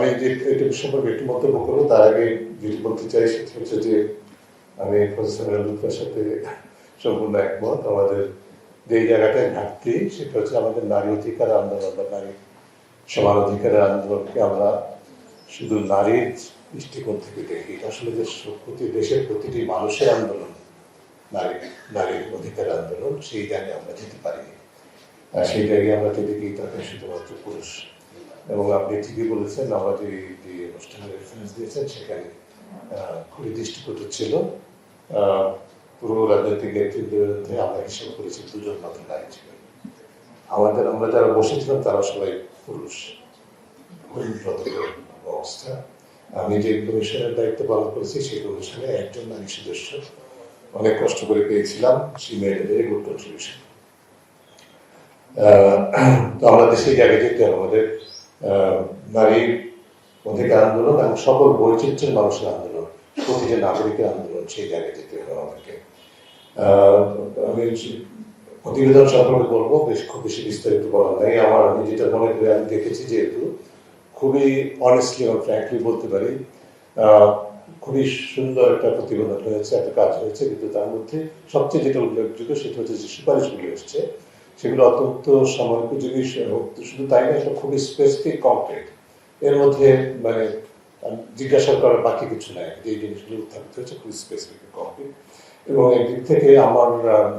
আমি যে এটা সম্পর্কে একটু মন্তব্য করবো তার আগে যেটি বলতে চাই সেটা হচ্ছে যে আমি প্রফেসর লুৎফার সাথে সম্পূর্ণ একমত। আমাদের যে জায়গাটায় ঘাটতি সেটা হচ্ছে আমাদের নারী অধিকার আন্দোলন বা নারী সমান অধিকারের আন্দোলনকে আমরা শুধু নারীর দৃষ্টিকোণ থেকে দেখি। আসলে দেশের প্রতিটি মানুষের আন্দোলন, নারীর অধিকার আন্দোলন, সেই জায়গায় আমরা যেতে পারিনি। সেই জায়গায় আমরা যদি দেখি তাকে শুধুমাত্র পুরুষ। এবং আপনি ঠিকই বলেছেন, আমরা যে অনুষ্ঠানের রেফারেন্স দিয়েছেন সেখানে খুবই দৃষ্টিকটু ছিল। পুরো রাজনৈতিক নেতৃত্বের মধ্যে আমরা হিসাব করেছি দুজন মাত্র নারী ছিলেন। আমরা যারা বসেছিলাম তারা সবাই পুরুষ অবস্থা। আমি যে কমিশনের দায়িত্ব পালন করেছি সেই কমিশনে একজন নারী সদস্য অনেক কষ্ট করে পেয়েছিলাম। সেই মেয়েটা ভেরি গুড কন্ট্রিবিউশন। তো আমাদের সেই জায়গায় যেতে হবে। আমাদের নারীর অধিকার আন্দোলন এবং সকল বৈচিত্র্যের মানুষের আন্দোলন, প্রতিটি নাগরিকের আন্দোলন, সেই জায়গায় যেতে হবে আমাদেরকে। আমি প্রতিবেদন সম্পর্কে বলবো, খুব বেশি বিস্তারিত বলার নাই। আমি যেটা মনে করি, আমি দেখেছি যেহেতু খুবই অনেস্টলি এবং ফ্র্যাঙ্কলি বলতে পারি, খুবই সুন্দর একটা প্রতিবেদন হয়েছে, একটা কাজ হয়েছে। কিন্তু তার মধ্যে সবচেয়ে যেটা উল্লেখযোগ্য সেটা হচ্ছে যে সুপারিশগুলি এসছে সেগুলো অত্যন্ত সময়োপযোগী। শুধু তাই না, এটা খুবই স্পেসিফিক, কংক্রিট। এর মধ্যে মানে জিজ্ঞাসা করার বাকি কিছু নাই। যে জিনিসগুলো উত্থাপিত হয়েছে খুবই স্পেসিফিক, কংক্রিট। এবং একদিক থেকে আমার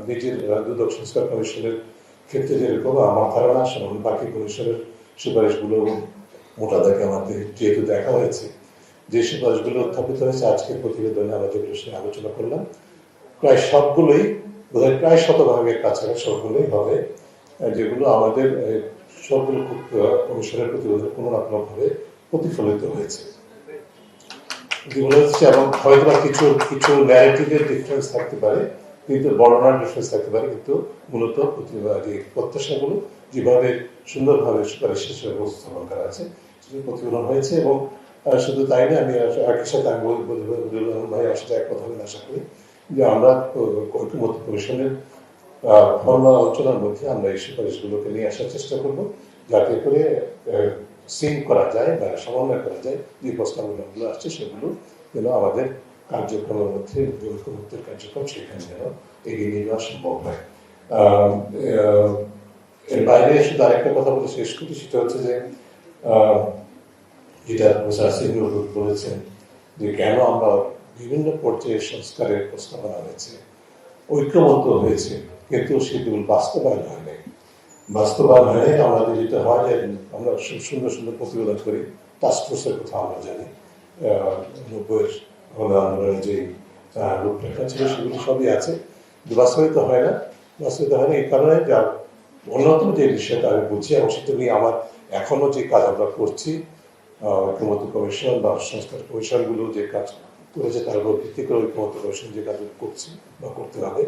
নিজের দুদক সংস্কার কমিশনের ক্ষেত্রে যেরকম আমার ধারণা, বাকি কমিশনের সুপারিশগুলো মোটা দাগে আমাদের যেহেতু দেখা হয়েছে, যে সুপারিশগুলো উত্থাপিত হয়েছে আজকের প্রতিবেদনে আমরা যেগুলো নিয়ে আলোচনা করলাম, প্রায় সবগুলোই বোধহয় প্রায় শতভাগের কাছাকাছি সবগুলোই হবে যেগুলো আমাদের সবগুলো কমিশনের প্রতিবেদনে কোনো না কোনোভাবে প্রতিফলিত হয়েছে। এবং হয়তো বা কিছু কিছু ন্যারেটিভের ডিফারেন্স থাকতে পারে, কিন্তু বর্ণনার ডিফারেন্স থাকতে পারে, কিন্তু মূলত প্রত্যাশাগুলো যেভাবে সুন্দরভাবে সুপারিশ হিসেবে উপস্থাপন করা আছে সেটা প্রতিফলন হয়েছে। এবং শুধু তাই না, আমি একই সাথে আমি ভাই আসলে এক কথা বলে আশা করি যে আমরা ঐক্যমত্য কমিশনের ফর্মাল আলোচনার মধ্যে আমরা এই সুপারিশগুলোকে নিয়ে আসার চেষ্টা করব, যাতে করে সিঙ্ক করা যায় বা সমন্বয় করা যায় যে প্রস্তাবনাগুলো আসছে সেগুলো যেন আমাদের কার্যক্রমের মধ্যে ঐক্যমত্যের কার্যক্রম সেখানে যেন এগিয়ে নিয়ে যাওয়া সম্ভব হয়। এর বাইরে শুধু আরেকটা কথা বলে শেষ করি, সেটা হচ্ছে যে যেটা বলেছেন যে কেন আমরা বিভিন্ন পর্যায়ে সংস্কারের প্রস্তাবনা হয়েছে, ঐক্যমত্য হয়েছে, কিন্তু সেগুলো বাস্তবায়ন হয় নাই। বাস্তবায়ন হয় নাই। আমাদের যেটা হয় যে আমরা সুন্দর সুন্দর প্রতিবেদন করি, টাস্কফোর্সের কথা আমরা জানি, 90-এর আন্দোলনের যে রূপরেখা ছিল সেগুলো সবই আছে, কিন্তু বাস্তবায়িত হয় না। বাস্তবায়িত হয় না এই কারণে যা অন্যতম যে বিষয়টা আমি বুঝি, এবং সেটা নিয়ে আমার এখনো যে কাজ আমরা করছি, ঐক্যমত্য কমিশন বা সংস্কার কমিশনগুলো যে কাজ করেছে তার উপর ভিত্তি করে ঐক্যমত্য কমিশন যে কাজ করছি বা করতে হবে,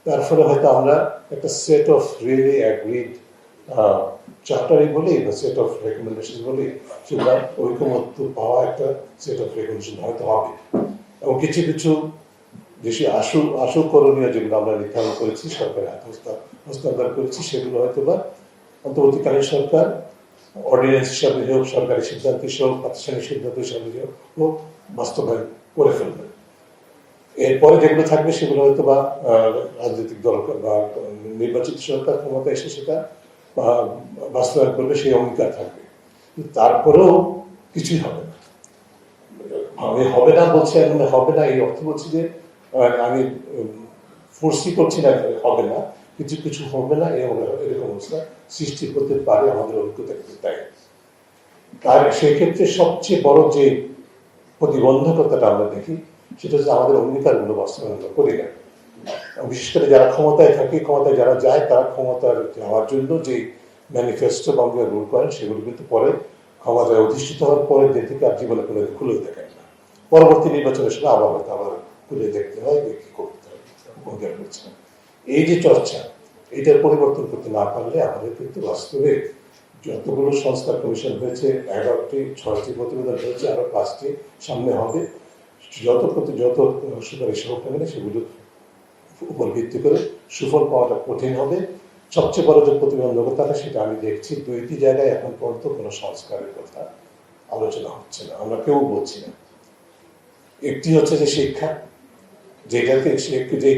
তার ফলে হয়তো আমরা একটা সেট অফ রিয়েলি অ্যাগ্রিড চার্টারই বলি বা সেট অফ রেকমেন্ডেশন বলি, সেটা ঐক্যমত্য পাওয়া একটা সেট অফ রেকমেন্ডেশন হয়তো হবে। এবং কিছু কিছু বেশি আশু করণীয় যেগুলো আমরা নির্ধারণ করেছি, সরকারের হাতে হস্তান্তর করেছি, সেগুলো হয়তো বা অন্তর্বর্তীকালীন সরকার অর্ডিন্যান্স হিসাবে হোক, সরকারি সিদ্ধান্ত হিসেবে হোক, প্রাতিষ্ঠানিক সিদ্ধান্ত হিসাবে হোক, বাস্তবায়ন করে ফেলবে। এরপরে যেগুলো থাকবে সেগুলো হয়তো বা রাজনৈতিক দল বা নির্বাচিত সরকার ক্ষমতা এসে সেটা বাস্তবায়ন করবে, সেই অঙ্গীকার থাকবে। তারপরেও কিছুই হবে না। আমি হবে না বলছি, হবে না এই অর্থ বলছি যে আমি ফোর্সই করছি না হবে না, কিছু কিছু হবে না, এরকম অবস্থা সৃষ্টি হতে পারে আমাদের অভিজ্ঞতা কিন্তু তাই। আর সেক্ষেত্রে সবচেয়ে বড় যে প্রতিবন্ধকতাটা আমরা দেখি সেটা হচ্ছে আমাদের অঙ্গীকারগুলো বাস্তবায়ন করি না। বিশেষ করে যারা ক্ষমতায় থাকে, ক্ষমতায় যারা যায়, তারা ক্ষমতার যাওয়ার জন্য যে ম্যানিফেস্টো বা রুল করেন সেগুলো কিন্তু পরে ক্ষমতায় অধিষ্ঠিত হওয়ার পরে দিন থেকে আর জীবনে কোনো খুলে দেখেন না। পরবর্তী নির্বাচনের সময় আবার হয়তো আবার খুলে দেখতে হয়, কি করতে হয়, অঙ্গীকার করছে না। এই যে চর্চা, এটার পরিবর্তন করতে না পারলে আমাদের কিন্তু বাস্তবে যতগুলো সংস্কার কমিশন হয়েছে, 11টি 6টি প্রতিবেদন হয়েছে, আরো 5টি সামনে হবে, যত সুপারিশ হোক না সেগুলোর উপর ভিত্তি করে সুফল পাওয়াটা কঠিন হবে। সবচেয়ে বড় যে প্রতিবন্ধকতা সেটা আমি দেখছি 2টি জায়গায় এখন পর্যন্ত কোনো সংস্কারের কথা আলোচনা হচ্ছে না, আমরা কেউ বলছি না। একটি হচ্ছে যে শিক্ষা, যেটাকে যেই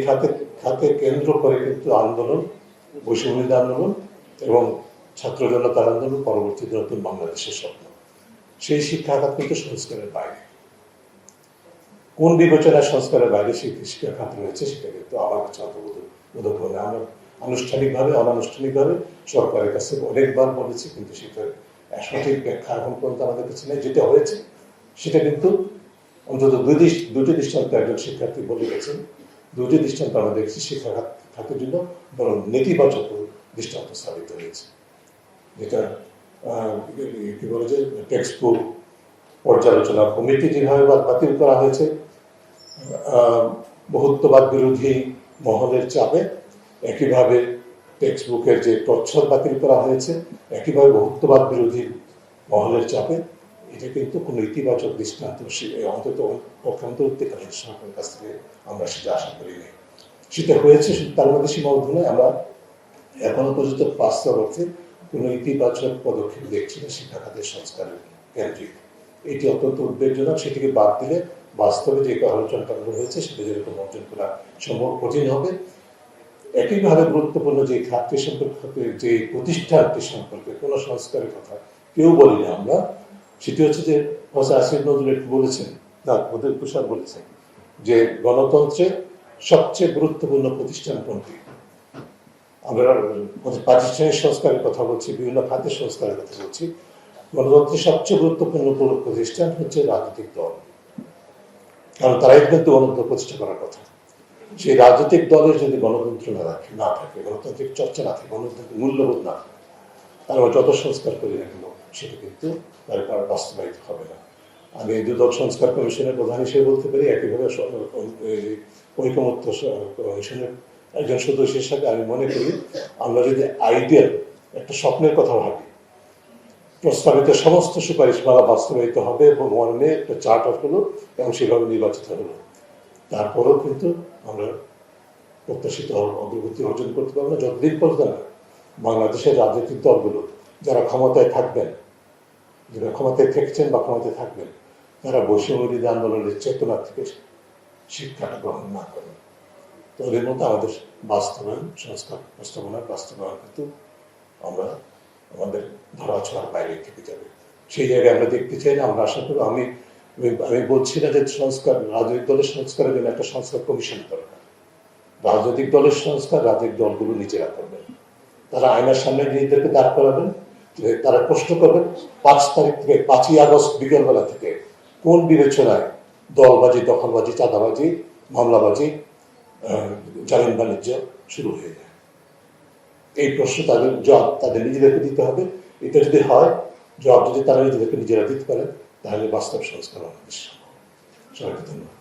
খাতে কেন্দ্র করে কিন্তু আন্দোলন, বৈষম্যবিরোধী আন্দোলন এবং ছাত্র জনতার আন্দোলন, পরবর্তীতে নতুন বাংলাদেশের স্বপ্ন, সেই শিক্ষা খাত কিন্তু সংস্কারের বাইরে। কোন বিবেচনায় সংস্কারের বাইরে সেই শিক্ষা খাত রয়েছে সেটা কিন্তু আমার কাছে অন্তর্বোধক হয় না। আমরা আনুষ্ঠানিকভাবে অনানুষ্ঠানিকভাবে সরকারের কাছে অনেকবার বলেছি, কিন্তু সেটার সঠিক ব্যাখ্যা এখন পর্যন্ত আমাদের কাছে নেই। যেটা হয়েছে সেটা কিন্তু অন্তত দুটি দৃষ্টান্ত একজন শিক্ষার্থী বলে গেছেন, দুটি দৃষ্টান্ত আমরা দেখছি শিক্ষা খাতের জন্য বরং নেতিবাচক দৃষ্টান্ত স্থাপিত হয়েছে। যেটা কি বলে যে টেক্সট বুক পর্যালোচনা কমিটি যেভাবে বাতিল করা হয়েছে বহুত্ববাদ বিরোধী মহলের চাপে, একইভাবে টেক্সট বুকের যে প্রচ্ছদ বাতিল করা হয়েছে একইভাবে বহুত্ববাদ বিরোধী মহলের চাপে, এটা কিন্তু কোনো ইতিবাচক দৃষ্টান্ত অন্তত অন্তর্বর্তীকালীন সরকারের কাছ থেকে আমরা সেটা আশা করিনি। সেটা হয়েছে, তার মধ্যে সীমাবদ্ধ নয়। আমরা এখনো পর্যন্ত বাস্তব অর্থে কোনো ইতিবাচক পদক্ষেপ দেখছি না শিক্ষা খাতের সংস্কারের কেন্দ্রিক। এটি অত্যন্ত উদ্বেগজনক। সেটিকে বাদ দিলে বাস্তবে যে আলোচনাটা হয়েছে সেটা যেরকম অর্জন করা সম্ভব কঠিন হবে। একইভাবে গুরুত্বপূর্ণ যে খাতটি সম্পর্কে, যে প্রতিষ্ঠানটি সম্পর্কে কোনো সংস্কারের কথা কেউ বলি না আমরা, সেটি হচ্ছে যে আসিফ নজরুল একটু বলেছেন, না ওদের তুষার বলেছেন যে গণতন্ত্রের সবচেয়ে গুরুত্বপূর্ণ প্রতিষ্ঠান কোনটি। আমরা প্রাতিষ্ঠানিক সংস্কারের কথা বলছি, বিভিন্ন খাতের সংস্কারের কথা বলছি। গণতন্ত্রের সবচেয়ে গুরুত্বপূর্ণ প্রতিষ্ঠান হচ্ছে রাজনৈতিক দল, কারণ তারাই কিন্তু গণতন্ত্র প্রতিষ্ঠা করার কথা। সেই রাজনৈতিক দলের যদি গণতন্ত্র না থাকে, গণতান্ত্রিক চর্চা না থাকে, গণতান্ত্রিক মূল্যবোধ না থাকে, তারা যত সংস্কার করি না কেন সেটা কিন্তু তার বাস্তবায়িত হবে না। আমি দুদক সংস্কার কমিশনের প্রধান হিসেবে বলতে পারি, একইভাবে ঐকমত্য কমিশনের একজন সদস্য হিসাবে আমি মনে করি আমরা যদি আইডিয়াল একটা স্বপ্নের কথা ভাবি, প্রস্তাবিত সমস্ত সুপারিশমালা বাস্তবায়িত হবে এবং মর্মে একটা চার্টার হলো এবং সেভাবে নির্বাচিত হলো, তারপরেও কিন্তু আমরা প্রত্যাশিত অগ্রগতি অর্জন করতে পারবো না যতদিন পর্যন্ত না বাংলাদেশের রাজনৈতিক দলগুলো যারা ক্ষমতায় থাকবেন, যারা ক্ষমতায় থেকেছেন বা ক্ষমতায় থাকবেন, তারা বৈষম্যবিরোধী আন্দোলনের চেতনা থেকে শিক্ষাটা গ্রহণ না করেন। তো ওদের মতো আমাদের বাস্তবায়ন, সংস্কার বাস্তবায়নের বাস্তবায়ন কিন্তু আমরা আমাদের ধরাছোঁয়ার বাইরে থেকে যাবে। সেই জায়গায় আমরা দেখতে চাই না। আমরা আশা করি, আমি বলছি না যে সংস্কার, রাজনৈতিক দলের সংস্কারের জন্য একটা সংস্কার কমিশন দরকার। রাজনৈতিক দলের সংস্কার রাজনৈতিক দলগুলো নিজেরা করবেন। তারা আয়নার সামনে নিজেদেরকে দাঁড় করাবেন, তারা প্রশ্ন করবেন 5 তারিখ থেকে 5ই আগস্ট বিকেলবেলা থেকে কোন বিবেচনায় দলবাজি, দখলবাজি, চাঁদাবাজি, মামলাবাজি, জামিন বাণিজ্য শুরু হয়ে যায়। এই প্রশ্ন তাদের জবাব তাদের নিজেদেরকে দিতে হবে। এটা যদি হয়, জবাব যদি তারা নিজেদেরকে নিজেরা দিতে পারে, তাহলে বাস্তব সংস্কার আমাদের সবাইকে ধন্যবাদ।